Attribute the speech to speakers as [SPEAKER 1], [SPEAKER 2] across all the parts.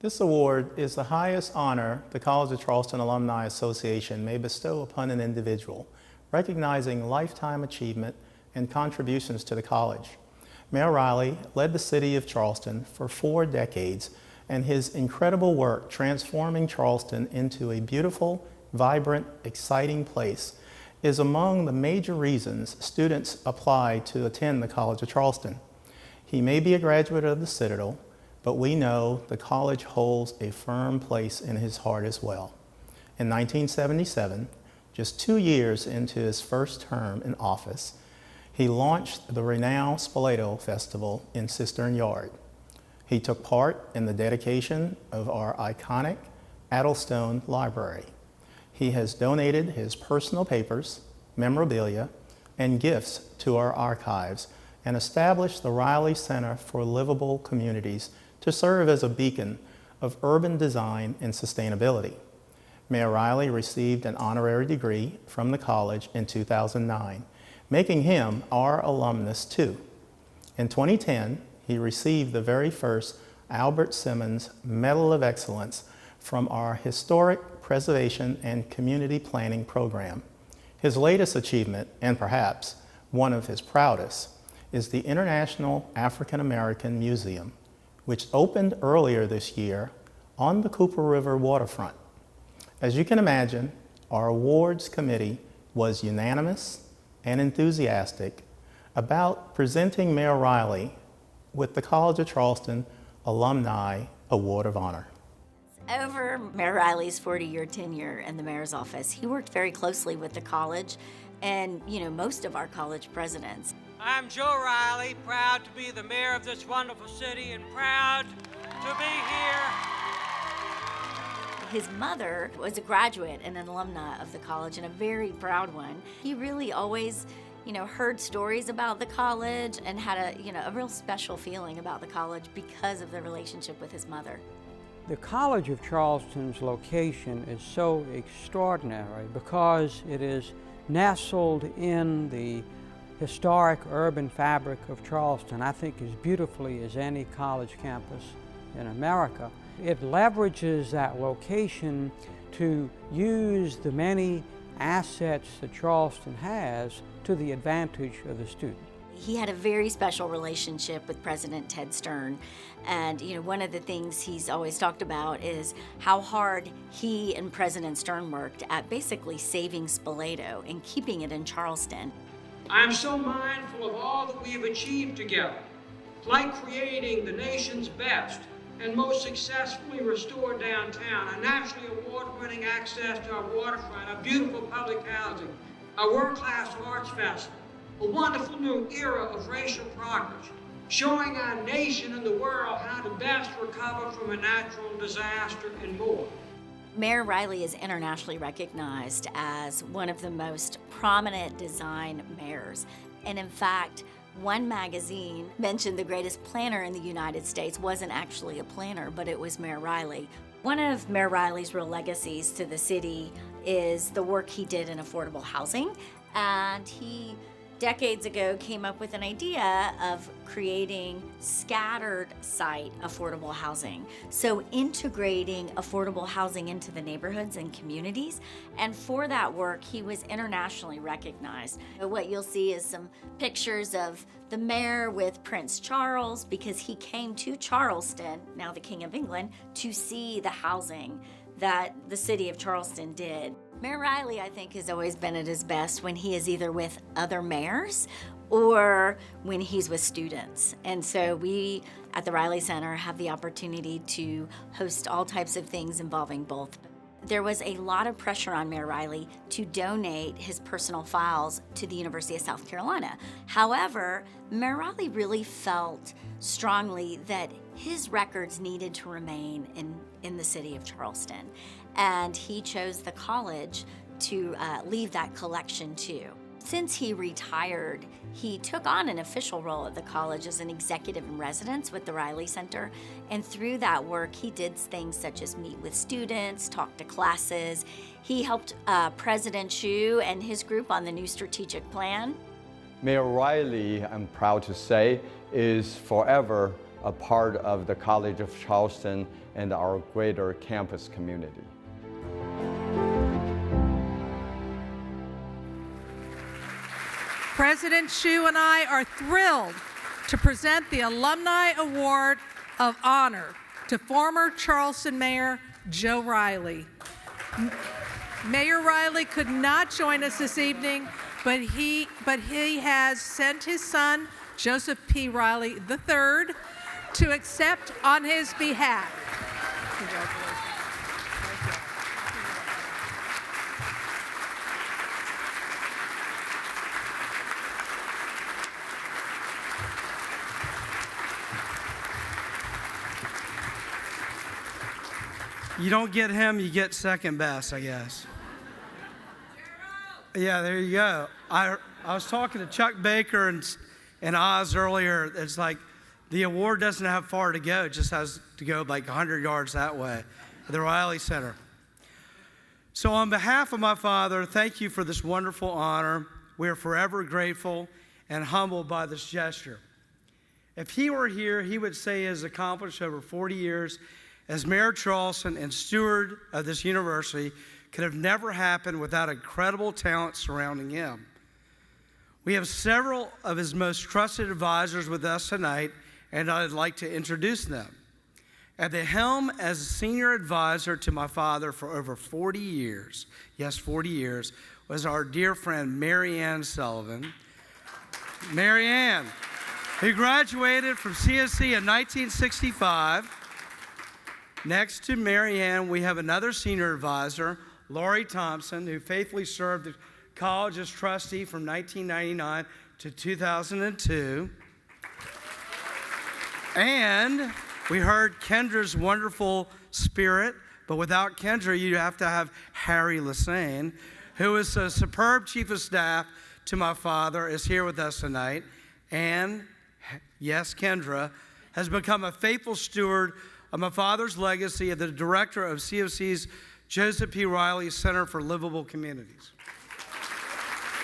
[SPEAKER 1] This award is the highest honor the College of Charleston Alumni Association may bestow upon an individual, recognizing lifetime achievement and contributions to the college. Mayor Riley led the city of Charleston for 4 decades, and his incredible work transforming Charleston into a beautiful, vibrant, exciting place is among the major reasons students apply to attend the College of Charleston. He may be a graduate of the Citadel, but we know the college holds a firm place in his heart as well. In 1977, just 2 years into his first term in office, he launched the renowned Spoleto Festival in Cistern Yard. He took part in the dedication of our iconic Addlestone Library. He has donated his personal papers, memorabilia, and gifts to our archives and established the Riley Center for Livable Communities to serve as a beacon of urban design and sustainability. Mayor Riley received an honorary degree from the college in 2009, making him our alumnus too. In 2010, he received the very first Albert Simmons Medal of Excellence from our Historic Preservation and Community Planning program. His latest achievement, and perhaps one of his proudest, is the International African American Museum, which opened earlier this year on the Cooper River waterfront. As you can imagine, our awards committee was unanimous and enthusiastic about presenting Mayor Riley with the College of Charleston Alumni Award of Honor.
[SPEAKER 2] Over Mayor Riley's 40-year tenure in the mayor's office, he worked very closely with the college and, most of our college presidents.
[SPEAKER 3] I'm Joe Riley, proud to be the mayor of this wonderful city and proud to be here.
[SPEAKER 2] His mother was a graduate and an alumna of the college, and a very proud one. He really always, heard stories about the college and had a real special feeling about the college because of the relationship with his mother.
[SPEAKER 4] The College of Charleston's location is so extraordinary because it is nestled in the historic urban fabric of Charleston, I think as beautifully as any college campus in America. It leverages that location to use the many assets that Charleston has to the advantage of the student.
[SPEAKER 2] He had a very special relationship with President Ted Stern, and one of the things he's always talked about is how hard he and President Stern worked at basically saving Spoleto and keeping it in Charleston.
[SPEAKER 3] I'm so mindful of all that we have achieved together, like creating the nation's best and most successfully restored downtown, a nationally award-winning access to our waterfront, a beautiful public housing, a world-class arts festival, a wonderful new era of racial progress, showing our nation and the world how to best recover from a natural disaster and more.
[SPEAKER 2] Mayor Riley is internationally recognized as one of the most prominent design mayors. And in fact, one magazine mentioned the greatest planner in the United States wasn't actually a planner, but it was Mayor Riley. One of Mayor Riley's real legacies to the city is the work he did in affordable housing. And he decades ago came up with an idea of creating scattered site affordable housing. So integrating affordable housing into the neighborhoods and communities. And for that work, he was internationally recognized. What you'll see is some pictures of the mayor with Prince Charles, because he came to Charleston, now the King of England, to see the housing that the city of Charleston did. Mayor Riley, I think, has always been at his best when he is either with other mayors or when he's with students. And so we at the Riley Center have the opportunity to host all types of things involving both. There was a lot of pressure on Mayor Riley to donate his personal files to the University of South Carolina. However, Mayor Riley really felt strongly that his records needed to remain in the city of Charleston. And he chose the college to leave that collection to. Since he retired, he took on an official role at the college as an executive in residence with the Riley Center. And through that work, he did things such as meet with students, talk to classes. He helped President Chu and his group on the new strategic plan.
[SPEAKER 5] Mayor Riley, I'm proud to say, is forever a part of the College of Charleston and our greater campus community.
[SPEAKER 6] President Hsu and I are thrilled to present the Alumni Award of Honor to former Charleston Mayor Joe Riley. Mayor Riley could not join us this evening, but he has sent his son, Joseph P. Riley III, to accept on his behalf. Congratulations.
[SPEAKER 7] You don't get him, you get second best, I guess. Yeah, there you go. I was talking to Chuck Baker and Oz earlier. It's like the award doesn't have far to go. It just has to go like 100 yards that way at the Riley Center. So on behalf of my father, thank you for this wonderful honor. We are forever grateful and humbled by this gesture. If he were here, he would say he has accomplished over 40 years as Mayor of Charleston and steward of this university could have never happened without incredible talent surrounding him. We have several of his most trusted advisors with us tonight, and I'd like to introduce them. At the helm as a senior advisor to my father for over 40 years, yes, 40 years, was our dear friend Marianne Sullivan. Marianne, who graduated from CofC in 1965. Next to Marianne, we have another senior advisor, Laurie Thompson, who faithfully served the college as trustee from 1999 to 2002. And we heard Kendra's wonderful spirit, but without Kendra, you have to have Harry Lassane, who is a superb chief of staff to my father, is here with us tonight. And yes, Kendra has become a faithful steward of my father's legacy as the director of CofC's Joseph P. Riley Center for Livable Communities.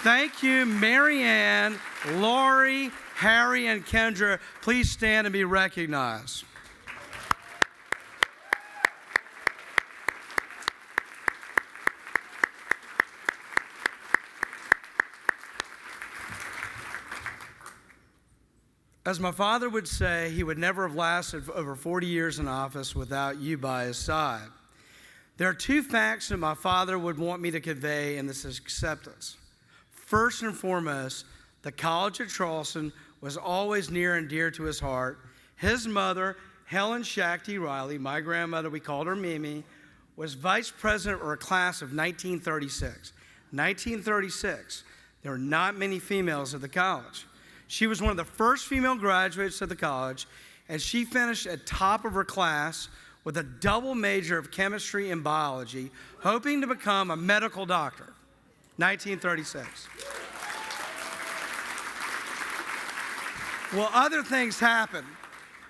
[SPEAKER 7] Thank you, Marianne, Laurie, Harry, and Kendra. Please stand and be recognized. As my father would say, he would never have lasted over 40 years in office without you by his side. There are two facts that my father would want me to convey in this acceptance. First and foremost, the College of Charleston was always near and dear to his heart. His mother, Helen Schachte Riley, my grandmother, we called her Mimi, was vice president of her class of 1936. 1936, there were not many females at the college. She was one of the first female graduates of the college, and she finished at top of her class with a double major of chemistry and biology, hoping to become a medical doctor. 1936. Well, other things happened.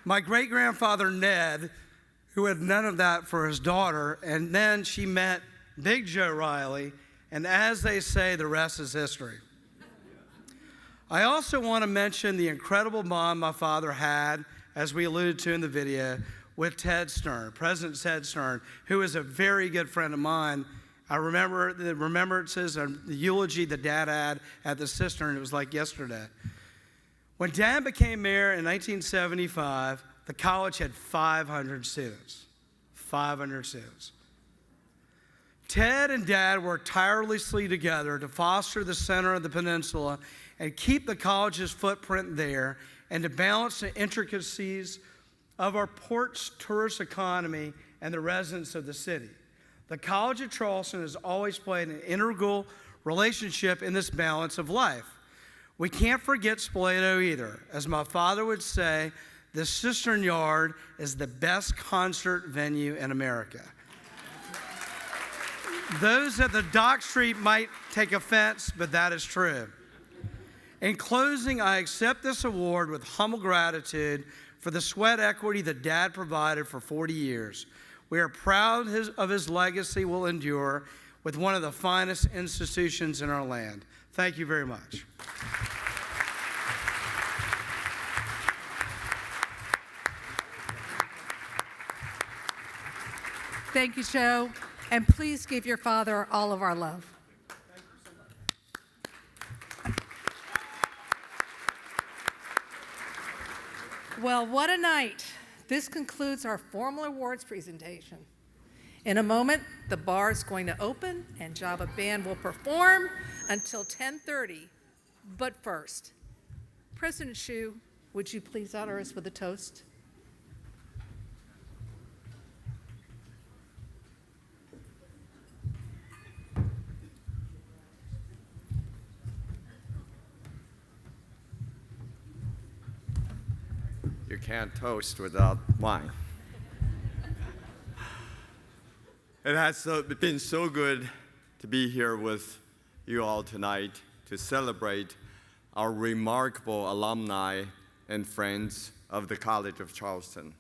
[SPEAKER 7] My great-grandfather, Ned, who had none of that for his daughter, and then she met Big Joe Riley, and as they say, the rest is history. I also want to mention the incredible bond my father had, as we alluded to in the video, with Ted Stern, President Ted Stern, who is a very good friend of mine. I remember the remembrances and the eulogy that Dad had at the cistern. It was like yesterday. When Dad became mayor in 1975, the college had 500 students. 500 students. Ted and Dad worked tirelessly together to foster the center of the peninsula and keep the college's footprint there, and to balance the intricacies of our port's tourist economy and the residents of the city. The College of Charleston has always played an integral relationship in this balance of life. We can't forget Spoleto either. As my father would say, the Cistern Yard is the best concert venue in America. Those at the Dock Street might take offense, but that is true. In closing, I accept this award with humble gratitude for the sweat equity that Dad provided for 40 years. We are proud of his legacy will endure with one of the finest institutions in our land. Thank you very much.
[SPEAKER 6] Thank you, Joe. And please give your father all of our love. Well, what a night. This concludes our formal awards presentation. In a moment, the bar is going to open and Java Band will perform until 10:30. But first, President Hsu, would you please honor us with a toast?
[SPEAKER 5] You can't toast without wine. It has been so good to be here with you all tonight to celebrate our remarkable alumni and friends of the College of Charleston.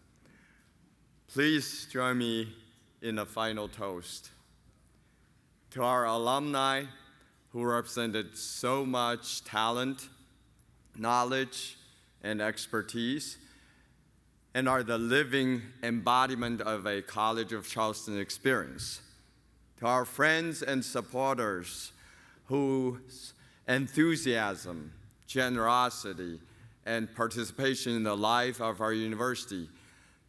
[SPEAKER 5] Please join me in a final toast. To our alumni who represented so much talent, knowledge, and expertise, and are the living embodiment of a College of Charleston experience. To our friends and supporters whose enthusiasm, generosity, and participation in the life of our university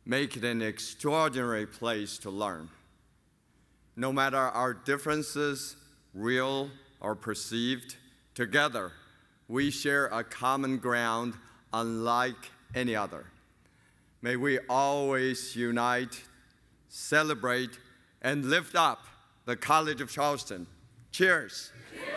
[SPEAKER 5] make it an extraordinary place to learn. No matter our differences, real or perceived, together we share a common ground unlike any other. May we always unite, celebrate, and lift up the College of Charleston. Cheers. Cheers.